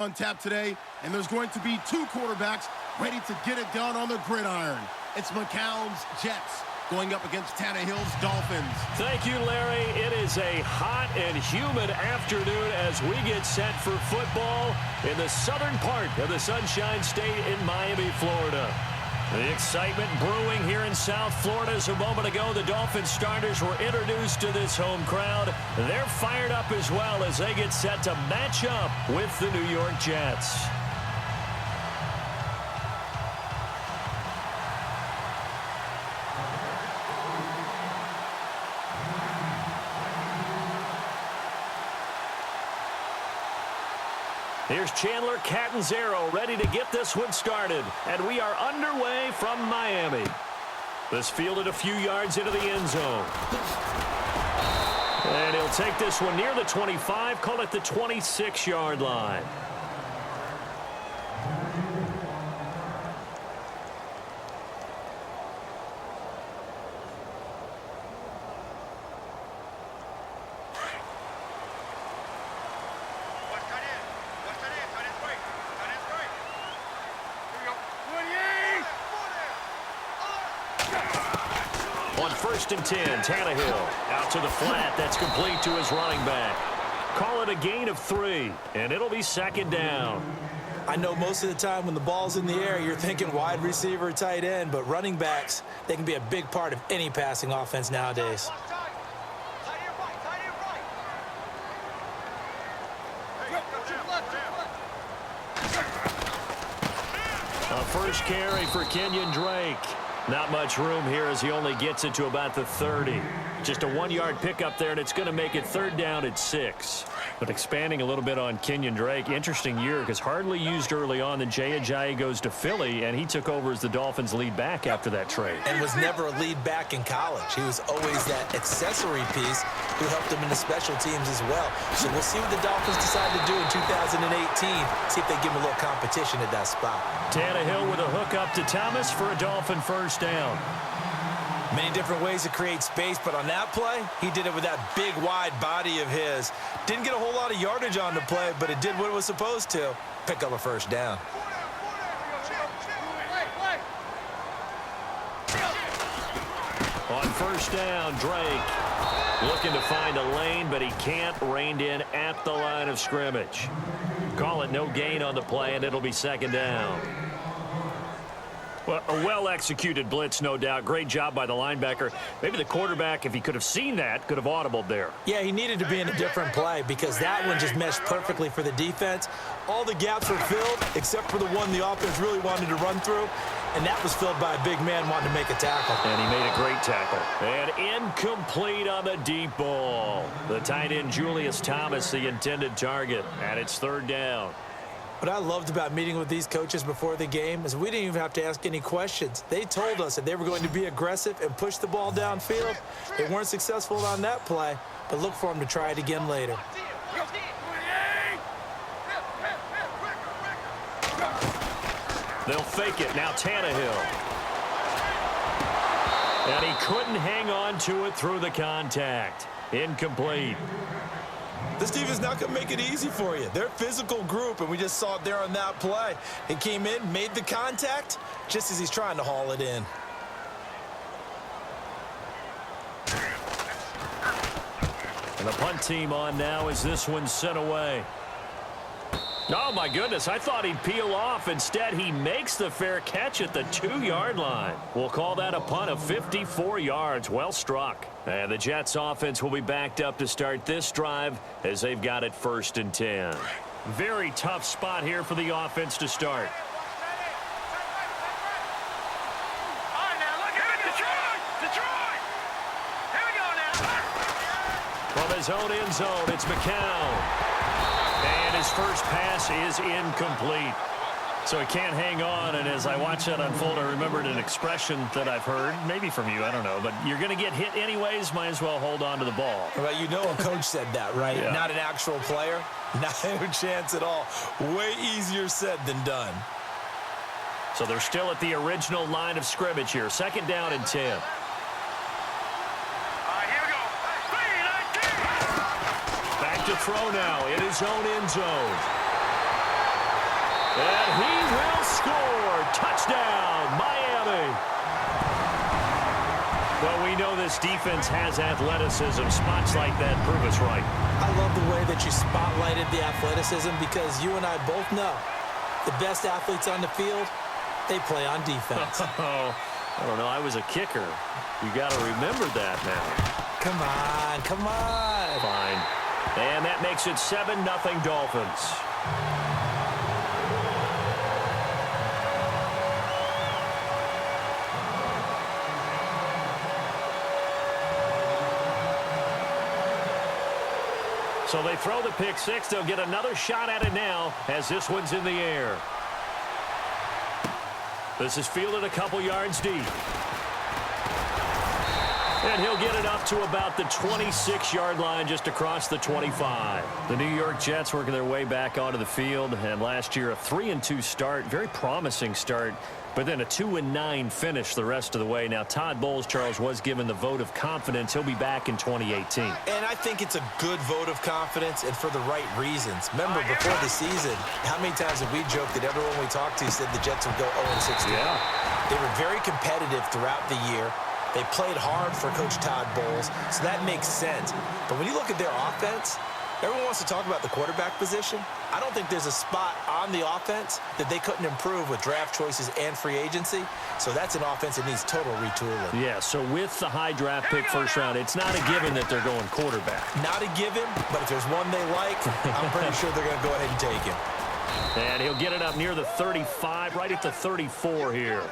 On tap today, and there's going to be two quarterbacks ready to get it done on the gridiron. It's McCown's Jets going up against Tannehill's Dolphins. Thank you, Larry. It is a hot and humid afternoon as we get set for football in the southern part of the Sunshine State in Miami, Florida. The excitement brewing here in South Florida. As a moment ago, the Dolphins starters were introduced to this home crowd. They're fired up as well as they get set to match up with the New York Jets. Here's Chandler Catanzaro ready to get this one started. And we are underway from Miami. This fielded a few yards into the end zone. And he'll take this one near the 25, call it the 26-yard line. On 1st and 10, Tannehill out to the flat. That's complete to his running back. Call it a gain of 3, and it'll be 2nd down. I know most of the time when the ball's in the air, you're thinking wide receiver, tight end, but running backs, they can be a big part of any passing offense nowadays. A first carry for Kenyon Drake. Not much room here as he only gets it to about the 30. Just a 1-yard pickup there, and it's going to make it 3rd down at 6. But expanding a little bit on Kenyon Drake, interesting year because hardly used early on. Then Jay Ajayi goes to Philly, and he took over as the Dolphins' lead back after that trade. And was never a lead back in college. He was always that accessory piece who helped him in the special teams as well. So we'll see what the Dolphins decide to do in 2018. See if they give him a little competition at that spot. Tannehill with a hook up to Thomas for a Dolphin first down. Many different ways to create space, but on that play, he did it with that big, wide body of his. Didn't get a whole lot of yardage on the play, but it did what it was supposed to. Pick up a first down. On 1st down, Drake looking to find a lane, but he can't. Reined in at the line of scrimmage. Call it no gain on the play, and it'll be 2nd down. Well, a well-executed blitz, no doubt. Great job by the linebacker. Maybe the quarterback, if he could have seen that, could have audibled there. Yeah, he needed to be in a different play because that one just meshed perfectly for the defense. All the gaps were filled except for the one the offense really wanted to run through, and that was filled by a big man wanting to make a tackle. And he made a great tackle. And incomplete on the deep ball. The tight end, Julius Thomas, the intended target, and it's 3rd down. What I loved about meeting with these coaches before the game is we didn't even have to ask any questions. They told us that they were going to be aggressive and push the ball downfield. They weren't successful on that play, but look for them to try it again later. They'll fake it. Now Tannehill. And he couldn't hang on to it through the contact. Incomplete. This team is not going to make it easy for you. They're a physical group, and we just saw it there on that play. He came in, made the contact, just as he's trying to haul it in. And the punt team on now as this one's sent away. Oh, my goodness. I thought he'd peel off. Instead, he makes the fair catch at the 2-yard line. We'll call that a punt of 54 yards. Well struck. And the Jets offense will be backed up to start this drive as they've got it 1st and 10. Very tough spot here for the offense to start. From his own end zone, it's McCown. And his first pass is incomplete. So he can't hang on, and as I watch that unfold, I remembered an expression that I've heard, maybe from you, I don't know, but you're going to get hit anyways, might as well hold on to the ball. Well, you know a coach said that, right? Yeah. Not an actual player. Not a chance at all. Way easier said than done. So they're still at the original line of scrimmage here. 2nd down and 10. Back to throw now in his own end zone. And he will score. Touchdown, Miami. Well, we know this defense has athleticism. Spots like that prove us right. I love the way that you spotlighted the athleticism because you and I both know the best athletes on the field, they play on defense. Oh, I don't know. I was a kicker. You got to remember that now. Come on, come on. Fine. And that makes it 7-0 Dolphins. So they throw the pick six. They'll get another shot at it now as this one's in the air. This is fielded a couple yards deep. And he'll get it up to about the 26-yard line, just across the 25. The New York Jets working their way back onto the field. And last year, a 3-2 start, very promising start, but then a 2-9 finish the rest of the way. Now, Todd Bowles, Charles, was given the vote of confidence. He'll be back in 2018. And I think it's a good vote of confidence and for the right reasons. Remember, before the season, how many times have we joked that everyone we talked to said the Jets would go 0-16? Yeah. They were very competitive throughout the year. They played hard for Coach Todd Bowles, so that makes sense. But when you look at their offense, everyone wants to talk about the quarterback position. I don't think there's a spot on the offense that they couldn't improve with draft choices and free agency. So that's an offense that needs total retooling. Yeah, so with the high draft pick first round, it's not a given that they're going quarterback. Not a given, but if there's one they like, I'm pretty sure they're going to go ahead and take him. And he'll get it up near the 35, right at the 34 here.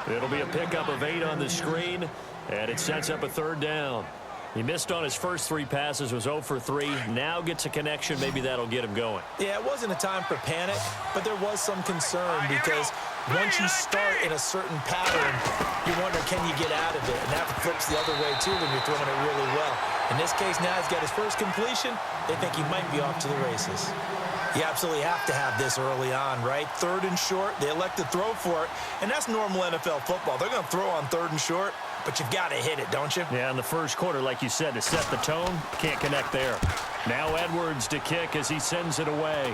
It'll be a pickup of 8 on the screen, and it sets up a third down. He missed on his first 3 passes, was 0 for 3. Now gets a connection. Maybe that'll get him going. Yeah, it wasn't a time for panic, but there was some concern because once you start in a certain pattern, you wonder, can you get out of it? And that flips the other way, too, when you're throwing it really well. In this case, now he's got his first completion. They think he might be off to the races. You absolutely have to have this early on, right? 3rd and short, they elect to throw for it, and that's normal NFL football. They're going to throw on 3rd and short, but you've got to hit it, don't you? Yeah, in the first quarter, like you said, to set the tone, can't connect there. Now Edwards to kick as he sends it away.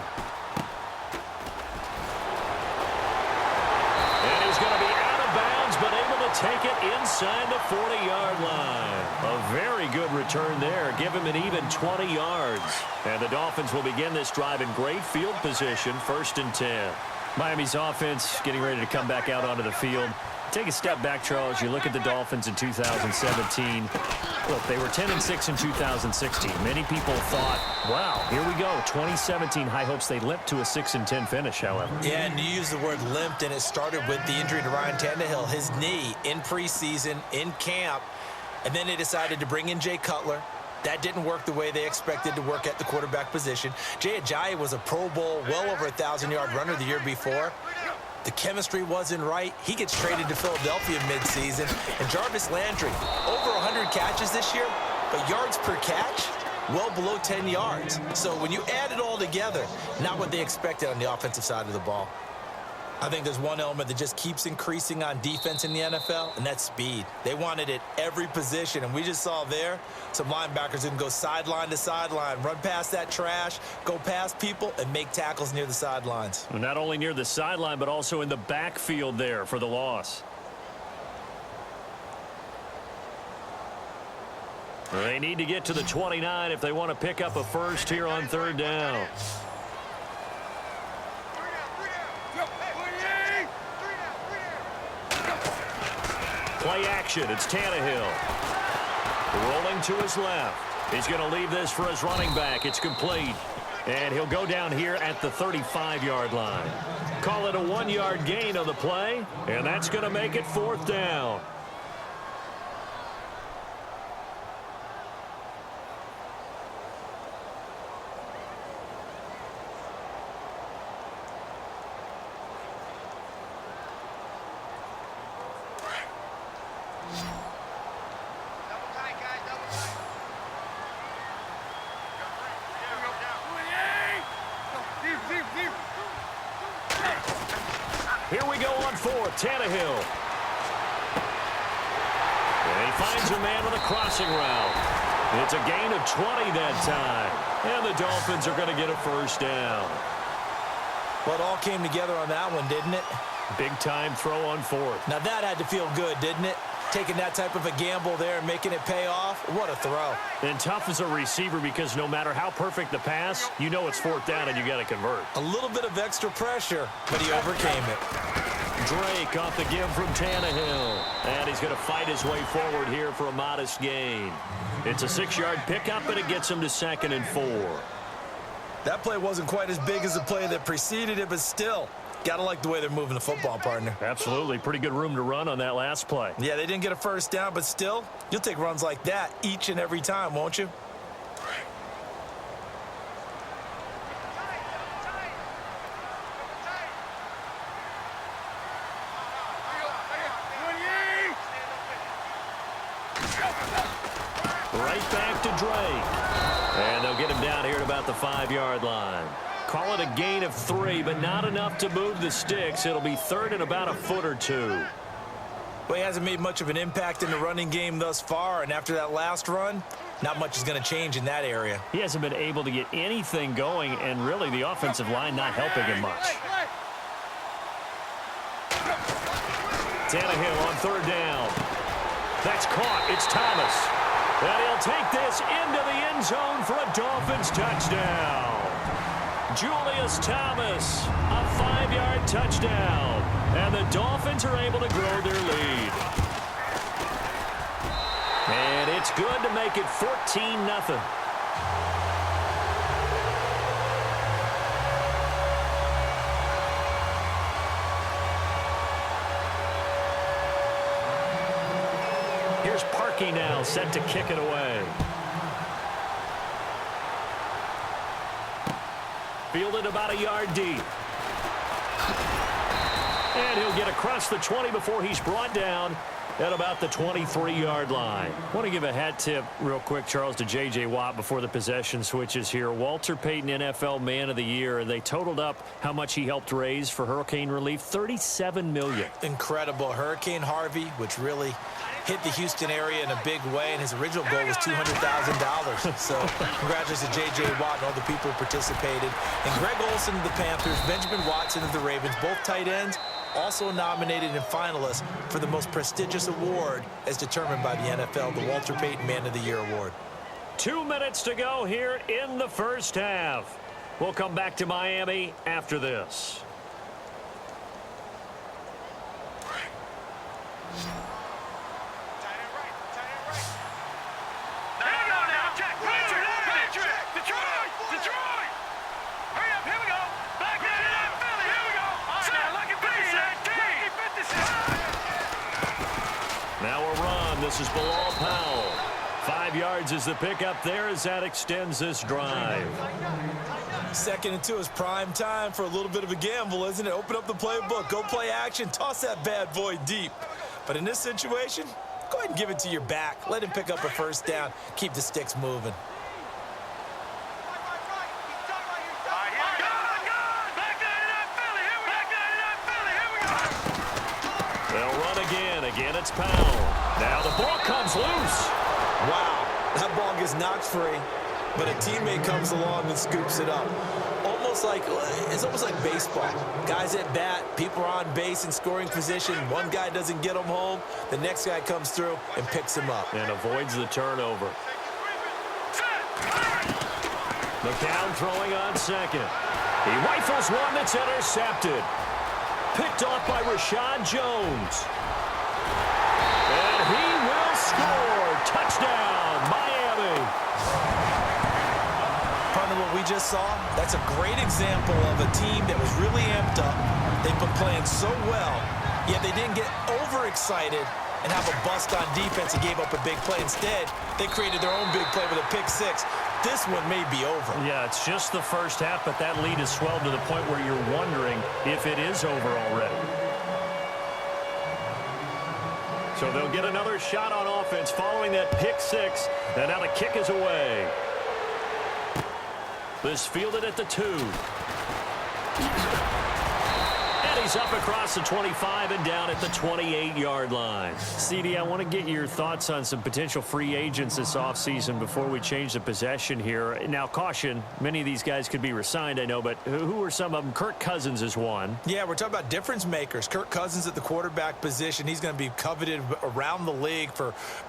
And he's going to be out of bounds, but able to take it inside the 40-yard line. A very good return there. Give him an even 20 yards. And the Dolphins will begin this drive in great field position, 1st and 10. Miami's offense getting ready to come back out onto the field. Take a step back, Charles. You look at the Dolphins in 2017. Look, they were 10-6 in 2016. Many people thought, wow, here we go. 2017 high hopes. They limped to a 6-10 finish, however. Yeah, and you use the word limped, and it started with the injury to Ryan Tannehill. His knee in preseason, in camp, and then they decided to bring in Jay Cutler. That didn't work the way they expected to work at the quarterback position. Jay Ajayi was a Pro Bowl, well over 1,000-yard runner the year before. The chemistry wasn't right. He gets traded to Philadelphia midseason. And Jarvis Landry, over 100 catches this year, but yards per catch, well below 10 yards. So when you add it all together, not what they expected on the offensive side of the ball. I think there's one element that just keeps increasing on defense in the NFL, and that's speed. They want it at every position, and we just saw there some linebackers who can go sideline to sideline, run past that trash, go past people, and make tackles near the sidelines. Well, not only near the sideline, but also in the backfield there for the loss. They need to get to the 29 if they want to pick up a first here on 3rd down. Play action. It's Tannehill. Rolling to his left. He's going to leave this for his running back. It's complete. And he'll go down here at the 35-yard line. Call it a 1-yard gain on the play. And that's going to make it 4th down. Here we go on 4th, Tannehill. And he finds a man on a crossing route. It's a gain of 20 that time. And the Dolphins are going to get a first down. Well, it all came together on that one, didn't it? Big-time throw on fourth. Now that had to feel good, didn't it? Taking that type of a gamble there and making it pay off. What a throw. And tough as a receiver because no matter how perfect the pass, you know it's fourth down and you got to convert. A little bit of extra pressure, but he overcame it. Drake off the give from Tannehill. And he's going to fight his way forward here for a modest gain. It's a 6-yard pickup, and it gets him to 2nd and 4. That play wasn't quite as big as the play that preceded it, but still, got to like the way they're moving the football, partner. Absolutely. Pretty good room to run on that last play. Yeah, they didn't get a first down, but still, you'll take runs like that each and every time, won't you? Right back to Drake. And they'll get him down here at about the 5-yard line. Call it a gain of 3, but not enough to move the sticks. It'll be 3rd and about a foot or 2. Well, he hasn't made much of an impact in the running game thus far, and after that last run, not much is going to change in that area. He hasn't been able to get anything going, and really the offensive line not helping him much. Tannehill on 3rd down. That's caught. It's Thomas. And he'll take this into the end zone for a Dolphins touchdown. Julius Thomas, a 5-yard touchdown. And the Dolphins are able to grow their lead. And it's good to make it 14-0. Here's Parkey now, set to kick it away. Fielded about a yard deep. And he'll get across the 20 before he's brought down at about the 23-yard line. I want to give a hat tip real quick, Charles, to J.J. Watt before the possession switches here. Walter Payton, NFL Man of the Year, and they totaled up how much he helped raise for hurricane relief, $37 million. Incredible. Hurricane Harvey, which really hit the Houston area in a big way, and his original goal was $200,000. So congratulations to J.J. Watt and all the people who participated. And Greg Olsen of the Panthers, Benjamin Watson of the Ravens, both tight ends, also nominated and finalists for the most prestigious award as determined by the NFL, the Walter Payton Man of the Year Award. 2 minutes to go here in the first half. We'll come back to Miami after this. Now a run. This is Bilal Powell. 5 yards is the pickup there as that extends this drive. 2nd and 2 is prime time for a little bit of a gamble, isn't it? Open up the playbook, go play action, toss that bad boy deep. But in this situation, go ahead and give it to your back. Let him pick up a first down. Keep the sticks moving. They'll run again. Again, it's Powell. Now the ball comes loose. Wow, that ball gets knocked free, but a teammate comes along and scoops it up. It's almost like baseball. Guys at bat, people are on base in scoring position. One guy doesn't get him home. The next guy comes through and picks him up. And avoids the turnover. McCown throwing on 2nd. He rifles one that's intercepted. Picked off by Rashad Jones. And he will score. Touchdown, Miami. Partner, what we just saw, that's a great example of a team that was really amped up. They've been playing so well, yet they didn't get overexcited and have a bust on defense and gave up a big play. Instead, they created their own big play with a pick 6. This one may be over. Yeah, it's just the first half, but that lead has swelled to the point where you're wondering if it is over already. So they'll get another shot on offense following that pick 6. And now the kick is away. This fielded at the 2. And he's It's up across the 25 and down at the 28-yard line. CD, I want to get your thoughts on some potential free agents this offseason before we change the possession here. Now, caution, many of these guys could be re-signed, I know, but who are some of them? Kirk Cousins is one. Yeah, we're talking about difference makers. Kirk Cousins at the quarterback position. He's going to be coveted around the league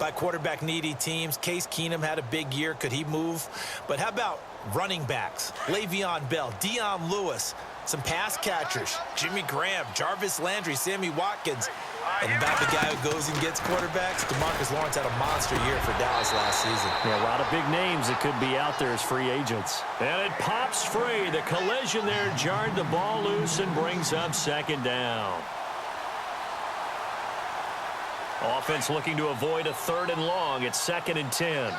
by quarterback-needy teams. Case Keenum had a big year. Could he move? But how about running backs? Le'Veon Bell, Dion Lewis, some pass catchers, Jimmy Graham, Jarvis Landry, Sammy Watkins. And about the guy who goes and gets quarterbacks, DeMarcus Lawrence had a monster year for Dallas last season. Yeah, a lot of big names that could be out there as free agents. And it pops free. The collision there jarred the ball loose and brings up second down. Offense looking to avoid a 3rd and long. It's 2nd and 10.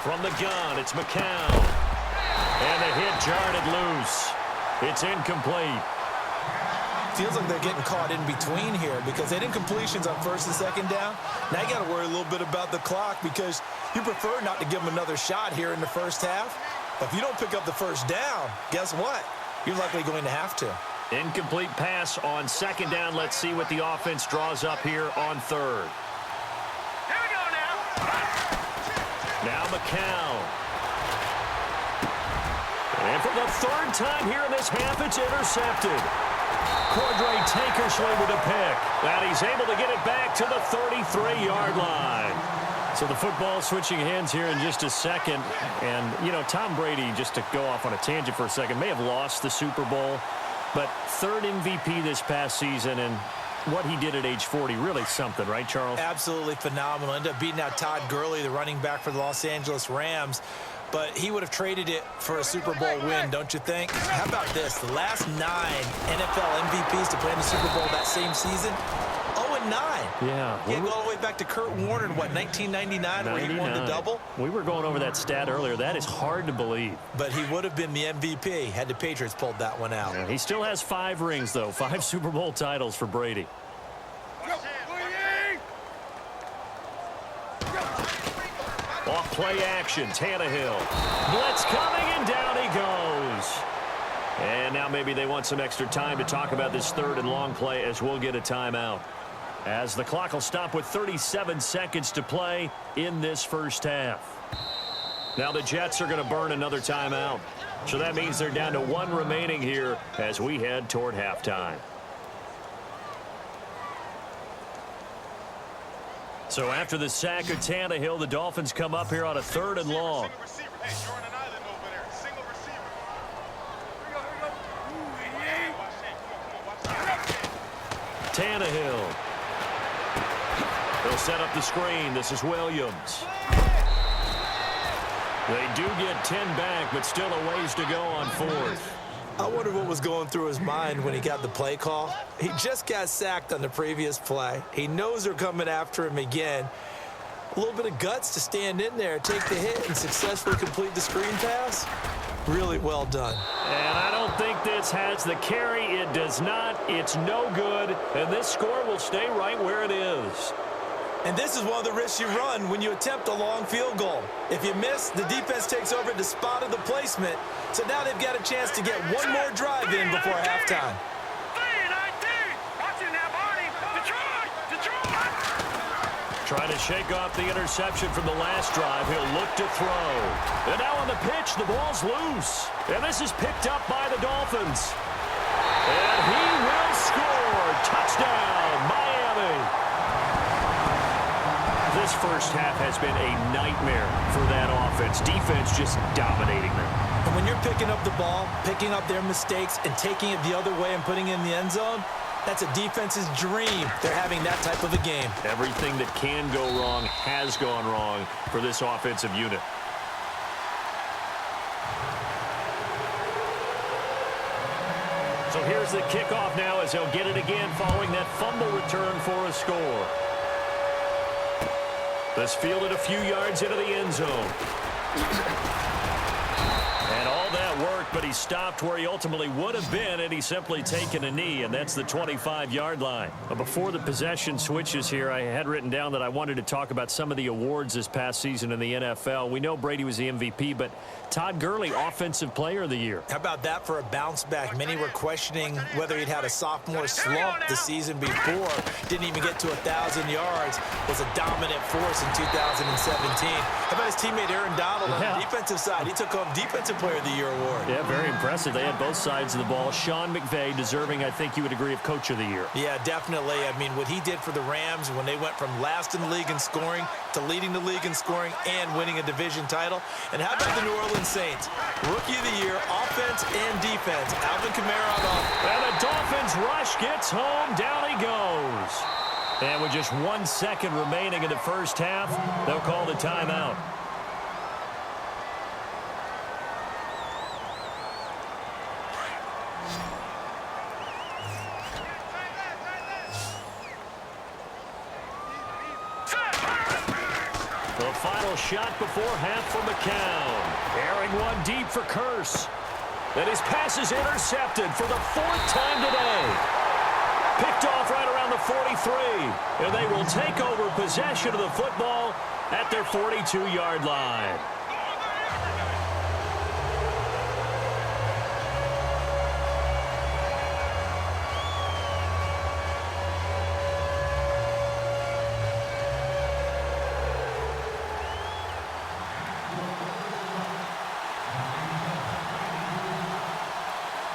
From the gun, it's McCown. And the hit jarred it loose. It's incomplete. Feels like they're getting caught in between here because they didn't completions on 1st and 2nd down. Now you got to worry a little bit about the clock because you prefer not to give them another shot here in the first half. But if you don't pick up the 1st down, guess what? You're likely going to have to. Incomplete pass on 2nd down. Let's see what the offense draws up here on 3rd. Now McCown. And for the 3rd time here in this half, it's intercepted. Cordray Tankersley with a pick. And he's able to get it back to the 33-yard line. So the football switching hands here in just a second. And, you know, Tom Brady, just to go off on a tangent for a second, may have lost the Super Bowl. But 3rd MVP this past season, and what he did at age 40, really something, right, Charles? Absolutely phenomenal. Ended up beating out Todd Gurley, the running back for the Los Angeles Rams. But he would have traded it for a Super Bowl win, don't you think? How about this? The last 9 NFL MVPs to play in the Super Bowl that same season, 0-9. Yeah. Getting all the way back to Kurt Warner in, what, 1999, where he won the double? We were going over that stat earlier. That is hard to believe. But he would have been the MVP had the Patriots pulled that one out. Yeah, he still has 5 rings, though. 5 Super Bowl titles for Brady. Off play action, Tannehill. Blitz coming, and down he goes. And now maybe they want some extra time to talk about this 3rd and long play as we'll get a timeout. As the clock will stop with 37 seconds to play in this first half. Now the Jets are going to burn another timeout. So that means they're down to 1 remaining here as we head toward halftime. So after the sack of Tannehill, the Dolphins come up here on a 3rd and long. Tannehill. They'll set up the screen. This is Williams. They do get 10 back, but still a ways to go on 4th. I wonder what was going through his mind when he got the play call. He just got sacked on the previous play. He knows they're coming after him again. A little bit of guts to stand in there, take the hit, and successfully complete the screen pass. Really well done. And I don't think this has the carry. It does not. It's no good. And this score will stay right where it is. And this is one of the risks you run when you attempt a long field goal. If you miss, the defense takes over at the spot of the placement. So now they've got a chance to get one more drive in before halftime. Trying to shake off the interception from the last drive. He'll look to throw. And now on the pitch, the ball's loose. And this is picked up by the Dolphins. And he will score. Touchdown, Miami. This first half has been a nightmare for that offense. Defense just dominating them. And when you're picking up the ball, picking up their mistakes, and taking it the other way and putting it in the end zone, that's a defense's dream. They're having that type of a game. Everything that can go wrong has gone wrong for this offensive unit. So here's the kickoff now as he'll get it again following that fumble return for a score. This fielded a few yards into the end zone. And all that work but he stopped where he ultimately would have been, and he's simply taken a knee, and that's the 25-yard line. But before the possession switches here, I had written down that I wanted to talk about some of the awards this past season in the NFL. We know Brady was the MVP, but Todd Gurley, Offensive Player of the Year. How about that for a bounce back? Many were questioning whether he'd had a sophomore slump the season before. Didn't even get to 1,000 yards. Was a dominant force in 2017. How about his teammate Aaron Donald on the defensive side? He took home Defensive Player of the Year award. Yeah, very impressive. They had both sides of the ball. Sean McVay deserving, I think you would agree, of Coach of the Year. Yeah, definitely. I mean, what he did for the Rams when they went from last in the league in scoring to leading the league in scoring and winning a division title. And how about the New Orleans Saints? Rookie of the Year, offense and defense. Alvin Kamara on offense. And the Dolphins rush gets home. Down he goes. And with just 1 second remaining in the first half, they'll call the timeout. The final shot before half for McCown. Airing one deep for Curse. And his pass is intercepted for the 4th time today. Picked off right around the 43. And they will take over possession of the football at their 42-yard line.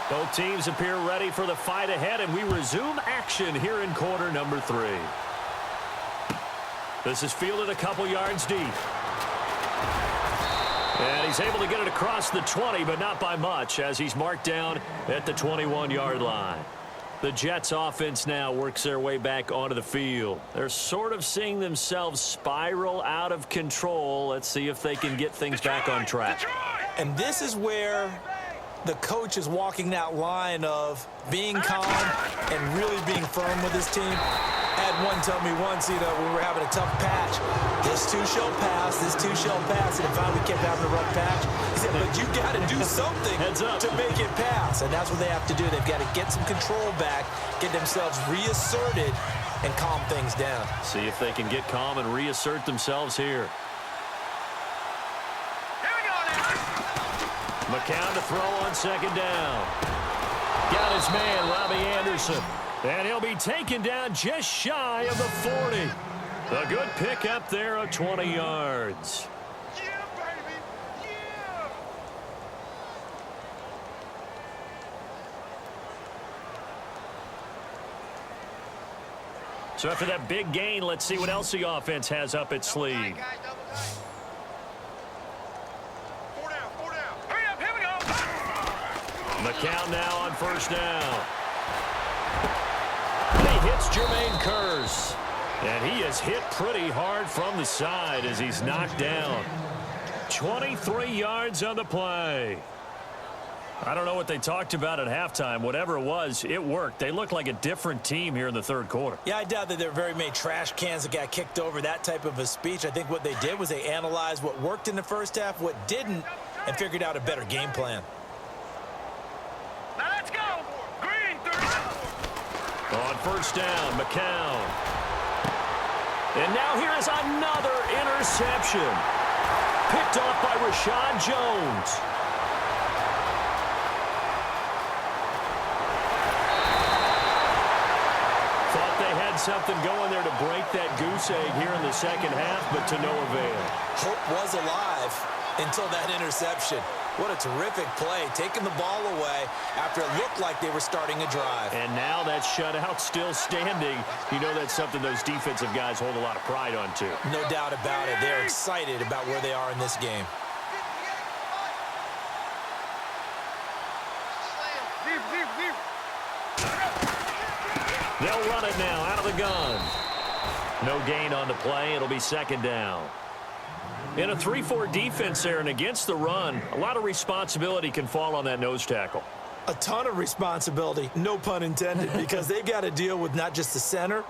Both teams appear ready for the fight ahead, and we resume action here in quarter number 3. This is fielded a couple yards deep. And he's able to get it across the 20, but not by much, as he's marked down at the 21-yard line. The Jets offense now works their way back onto the field. They're sort of seeing themselves spiral out of control. Let's see if they can get things back on track. And this is where the coach is walking that line of being calm and really being firm with his team. I had one tell me once, when we were having a tough patch, this too shall pass, this too shall pass, and finally we kept having a rough patch. He said, but you got to do something to make it pass, and that's what they have to do. They've got to get some control back, get themselves reasserted, and calm things down. See if they can get calm and reassert themselves here. McCown to throw on second down. Got his man, Robbie Anderson. And he'll be taken down just shy of the 40. A good pickup there of 20 yards. Yeah, baby. Yeah. So after that big gain, let's see what else the offense has up its sleeve. McCown now on first down. He hits Jermaine Curse. And he is hit pretty hard from the side as he's knocked down. 23 yards on the play. I don't know what they talked about at halftime. Whatever it was, it worked. They look like a different team here in the third quarter. Yeah, I doubt that there were very many trash cans that got kicked over, that type of a speech. I think what they did was they analyzed what worked in the first half, what didn't, and figured out a better game plan. Now let's go. Green, 34. On first down, McCown. And now here is another interception. Picked off by Rashad Jones. Thought they had something going there to break that goose egg here in the second half, but to no avail. Hope was alive until that interception. What a terrific play, taking the ball away after it looked like they were starting a drive. And now that shutout still standing. You know that's something those defensive guys hold a lot of pride on, too. No doubt about it. They're excited about where they are in this game. They'll run it now out of the gun. No gain on the play. It'll be second down. In a 3-4 defense there and against the run, a lot of responsibility can fall on that nose tackle. A ton of responsibility, no pun intended, because they've got to deal with not just the center,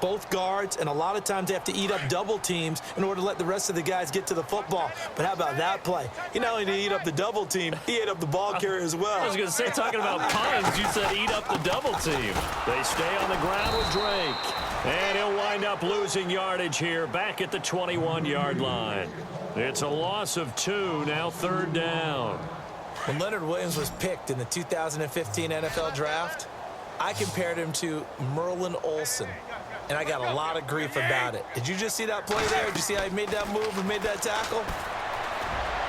both guards, and a lot of times they have to eat up double teams in order to let the rest of the guys get to the football. But how about that play? He not only did he eat up the double team, he ate up the ball carrier as well. I was going to say, talking about puns, you said eat up the double team. They stay on the ground with Drake. And he'll wind up losing yardage here back at the 21-yard line. It's a loss of 2, now 3rd down. When Leonard Williams was picked in the 2015 NFL Draft, I compared him to Merlin Olsen, and I got a lot of grief about it. Did you just see that play there? Did you see how he made that move and made that tackle?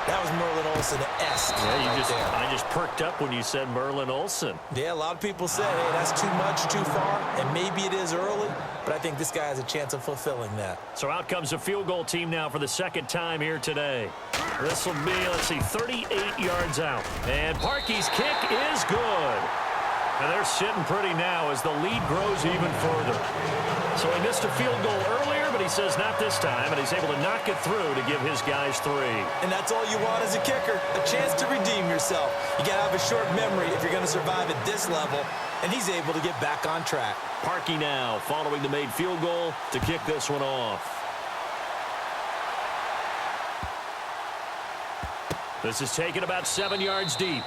That was Merlin Olsen-esque. Yeah, I just perked up when you said Merlin Olsen. Yeah, a lot of people say, hey, that's too much, too far, and maybe it is early, but I think this guy has a chance of fulfilling that. So out comes the field goal team now for the 2nd time here today. This will be, let's see, 38 yards out. And Parkey's kick is good. And they're sitting pretty now as the lead grows even further. So he missed a field goal earlier, but he says not this time, and he's able to knock it through to give his guys 3. And that's all you want as a kicker, a chance to redeem yourself. You got to have a short memory if you're going to survive at this level, and he's able to get back on track. Parkey now following the made field goal to kick this one off. This is taken about 7 yards deep.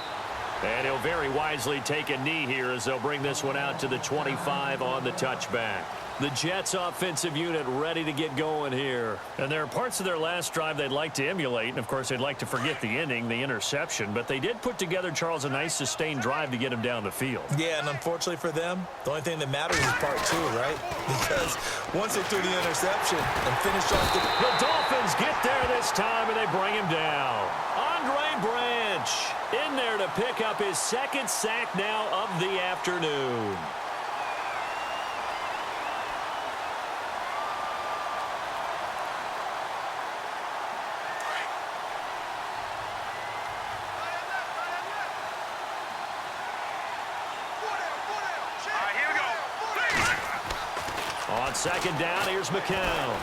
And he'll very wisely take a knee here as they'll bring this one out to the 25 on the touchback. The Jets offensive unit ready to get going here. And there are parts of their last drive they'd like to emulate. And, of course, they'd like to forget the inning, the interception. But they did put together, Charles, a nice sustained drive to get him down the field. Yeah, and unfortunately for them, the only thing that matters is part 2, right? Because once they threw the interception and finished off the Dolphins get there this time, and they bring him down. Andre Branch in there to pick up his 2nd sack now of the afternoon. On 2nd down, here's McCown.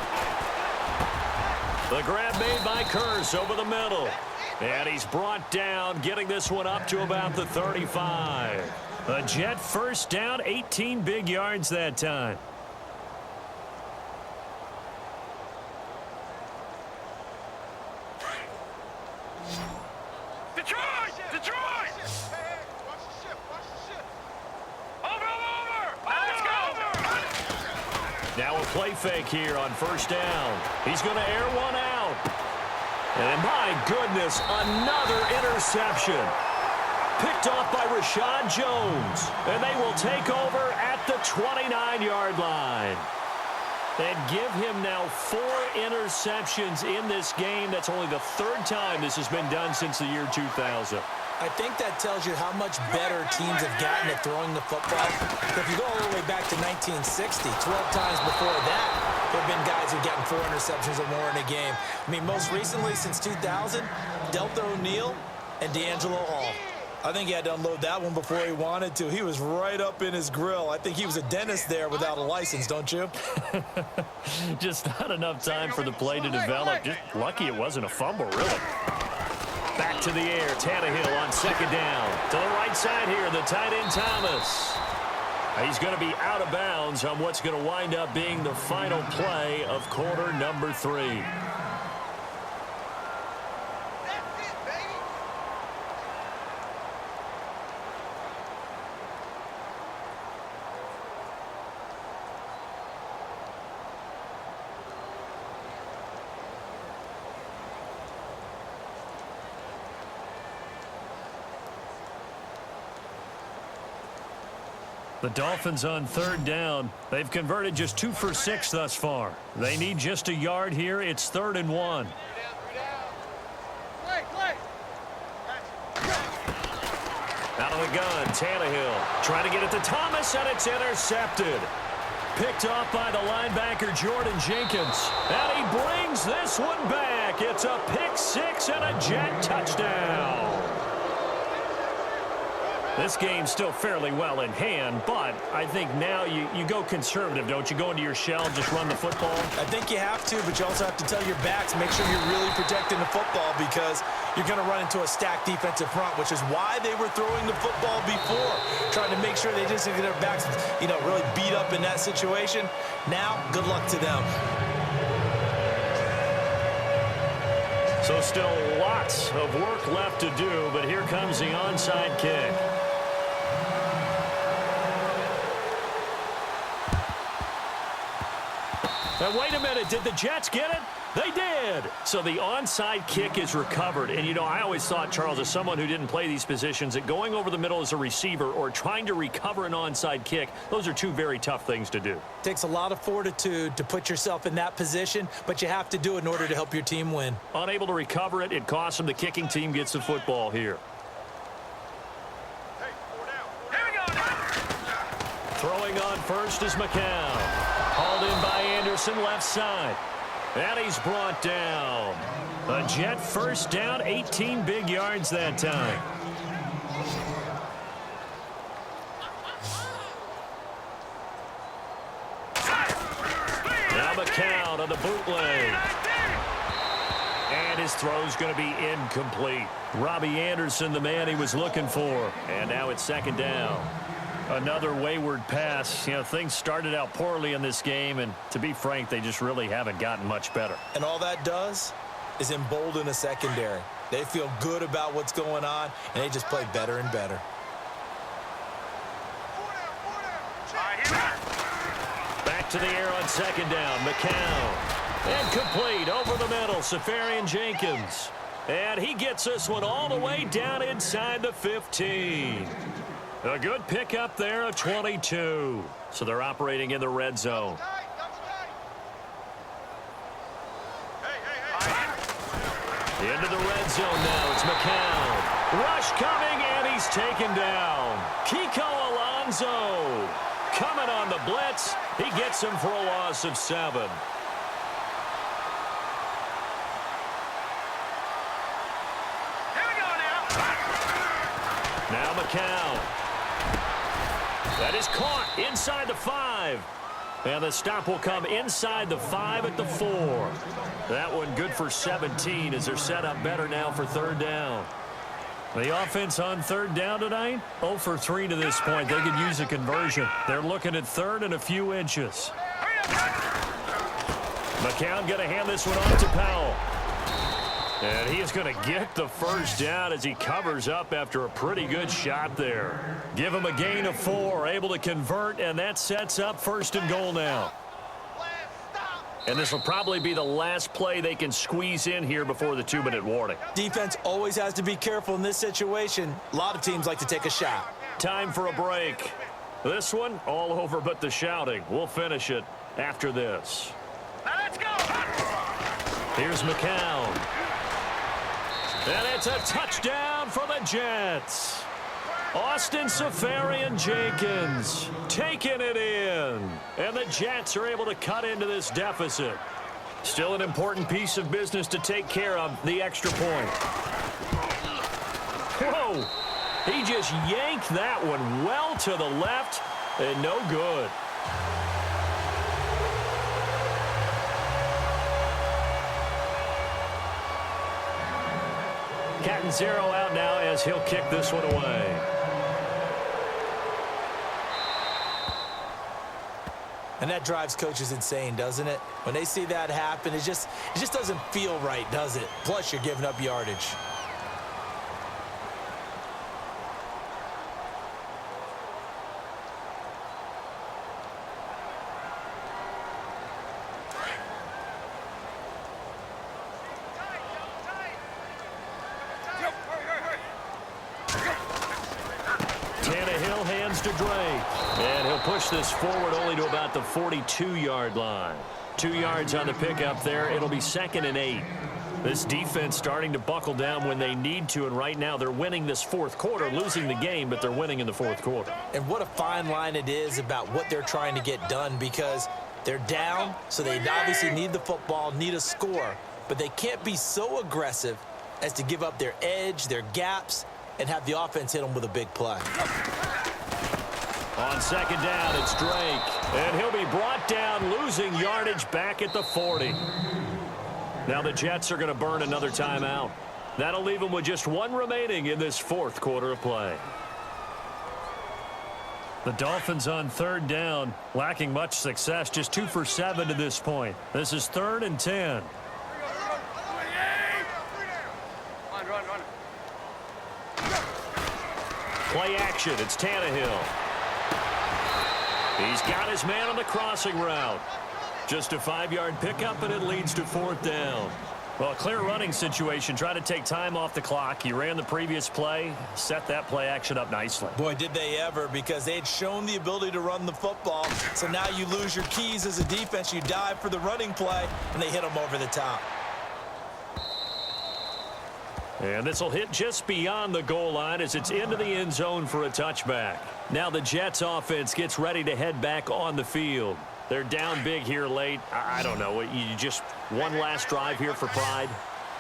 The grab made by Kearse over the middle. And he's brought down, getting this one up to about the 35. A Jet first down, 18 big yards that time. Detroit! Detroit! Hey, watch the ship, watch the ship. Over! Let's go! Now a play fake here on 1st down. He's going to air one out. And my goodness, another interception. Picked off by Rashad Jones. And they will take over at the 29-yard line. And give him now 4 interceptions in this game. That's only the 3rd time this has been done since the year 2000. I think that tells you how much better teams have gotten at throwing the football. If you go all the way back to 1960, 12 times before that, there have been guys who've gotten 4 interceptions or more in a game. I mean, most recently, since 2000, Delta O'Neal and D'Angelo Hall. I think he had to unload that one before he wanted to. He was right up in his grill. I think he was a dentist there without a license, don't you? Just not enough time for the play to develop. Just lucky it wasn't a fumble, really. Back to the air, Tannehill on 2nd down. To the right side here, the tight end Thomas. He's going to be out of bounds on what's going to wind up being the final play of quarter number 3. The Dolphins on 3rd down. They've converted just 2 for 6 thus far. They need just a yard here. It's 3rd and 1. Out of the gun, Tannehill trying to get it to Thomas, and it's intercepted. Picked off by the linebacker, Jordan Jenkins. And he brings this one back. It's a pick 6 and a Jet touchdown. This game's still fairly well in hand, but I think now you go conservative, don't you? Go into your shell and just run the football? I think you have to, but you also have to tell your backs, make sure you're really protecting the football because you're going to run into a stacked defensive front, which is why they were throwing the football before, trying to make sure they just get their backs, really beat up in that situation. Now, good luck to them. So still lots of work left to do, but here comes the onside kick. Now, wait a minute. Did the Jets get it? They did. So the onside kick is recovered. And, I always thought, Charles, as someone who didn't play these positions, that going over the middle as a receiver or trying to recover an onside kick, those are two very tough things to do. Takes a lot of fortitude to put yourself in that position, but you have to do it in order to help your team win. Unable to recover it, it costs them. The kicking team gets the football here. Here we go now. Throwing on first is McCown. Hauled in by Anderson, left side. And he's brought down. A Jet first down, 18 big yards that time. Now McCown on the bootleg. And his throw's going to be incomplete. Robbie Anderson, the man he was looking for. And now it's second down. Another wayward pass. Things started out poorly in this game, and to be frank, they just really haven't gotten much better. And all that does is embolden a secondary. They feel good about what's going on, and they just play better and better. Back to the air on second down. McCown. And complete over the middle. Safarian Jenkins. And he gets this one all the way down inside the 15. A good pickup there of 22. So they're operating in the red zone. Into the red zone now. It's McCown. Rush coming, and he's taken down. Kiko Alonso coming on the blitz. He gets him for a loss of 7. Here we go now. Now McCown. That is caught inside the 5. And the stop will come inside the 5 at the 4. That one good for 17 as they're set up better now for third down. The offense on third down tonight, 0 for 3 to this point. They could use a conversion. They're looking at third and a few inches. McCown going to hand this one off to Powell. And he is going to get the first down as he covers up after a pretty good shot there. Give him a gain of 4, able to convert, and that sets up first and goal now. And this will probably be the last play they can squeeze in here before the 2-minute warning. Defense always has to be careful in this situation. A lot of teams like to take a shot. Time for a break. This one, all over but the shouting. We'll finish it after this. Now let's go. Here's McCown. And it's a touchdown for the Jets. Austin Safarian Jenkins taking it in. And the Jets are able to cut into this deficit. Still an important piece of business to take care of, the extra point. Whoa! He just yanked that one well to the left and no good. Cat and 0 out now as he'll kick this one away. And that drives coaches insane, doesn't it? When they see that happen, it just doesn't feel right, does it? Plus, you're giving up yardage. Tannehill hands to Drake. And he'll push this forward only to about the 42-yard line. 2 yards on the pickup there. It'll be 2nd and 8. This defense starting to buckle down when they need to, and right now they're winning this fourth quarter, losing the game, but they're winning in the fourth quarter. And what a fine line it is about what they're trying to get done, because they're down, so they obviously need the football, need a score, but they can't be so aggressive as to give up their edge, their gaps, and have the offense hit them with a big play. On second down, it's Drake. And he'll be brought down, losing yardage back at the 40. Now the Jets are going to burn another timeout. That'll leave them with just one remaining in this fourth quarter of play. The Dolphins on third down, lacking much success, just 2 for 7 to this point. This is 3rd and 10. Play action, it's Tannehill. He's got his man on the crossing route. Just a 5-yard pickup, and it leads to 4th down. Well, a clear running situation. Try to take time off the clock. He ran the previous play, set that play action up nicely. Boy, did they ever, because they had shown the ability to run the football. So now you lose your keys as a defense. You dive for the running play, and they hit them over the top. And this will hit just beyond the goal line as it's into the end zone for a touchback. Now the Jets offense gets ready to head back on the field. They're down big here late. I don't know. You just one last drive here for pride?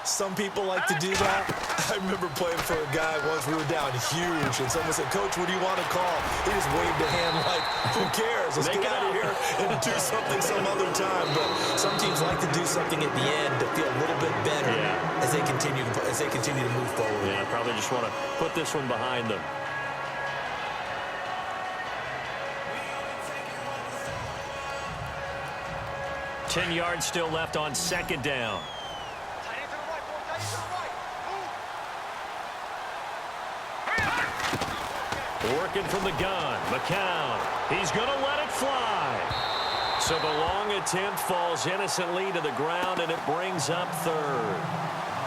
Some people like to do that. I remember playing for a guy once. We were down huge, and someone said, "Coach, what do you want to call?" He just waved a hand like, "Who cares? Let's get out of here and do something some other time." But some teams like to do something at the end to feel a little bit better as they continue to move forward. Yeah, probably just want to put this one behind them. Ten yards still left on second down. Working from the gun, McCown. He's going to let it fly. So the long attempt falls innocently to the ground, and it brings up 3rd.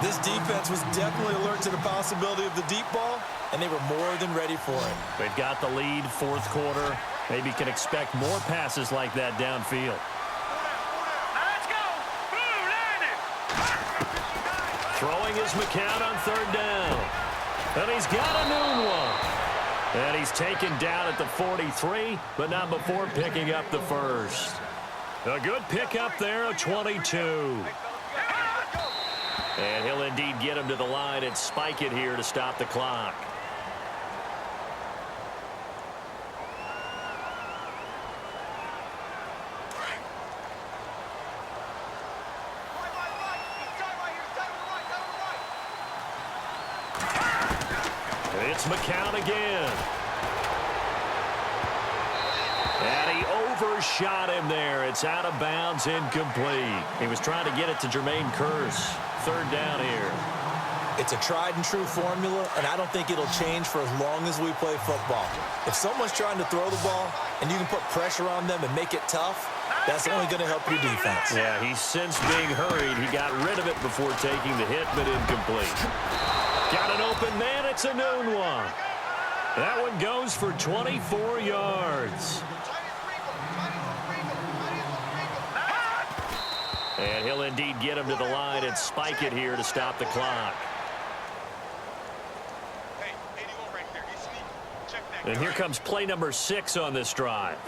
This defense was definitely alert to the possibility of the deep ball, and they were more than ready for it. They've got the lead, 4th quarter. Maybe can expect more passes like that downfield. Throwing is McCown on 3rd down. And he's got a noon one. And he's taken down at the 43, but not before picking up the first. A good pickup there, a 22. And he'll indeed get him to the line and spike it here to stop the clock. It's McCown again. And he overshot him there. It's out of bounds, incomplete. He was trying to get it to Jermaine Kearse. 3rd down here. It's a tried-and-true formula, and I don't think it'll change for as long as we play football. If someone's trying to throw the ball and you can put pressure on them and make it tough, that's only going to help your defense. Yeah, he's since being hurried. He got rid of it before taking the hit, but incomplete. Got an open man. It's a noon one. That one goes for 24 yards. And he'll indeed get him to the line and spike it here to stop the clock. And here comes play number 6 on this drive.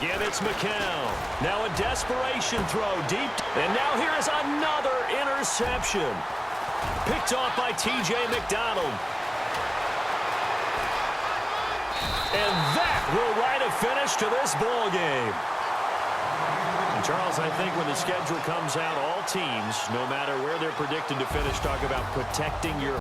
Again, it's McCown. Now a desperation throw deep. And now here is another interception. Picked off by T.J. McDonald. And that will write a finish to this ball game. And Charles, I think when the schedule comes out, all teams, no matter where they're predicted to finish, talk about protecting your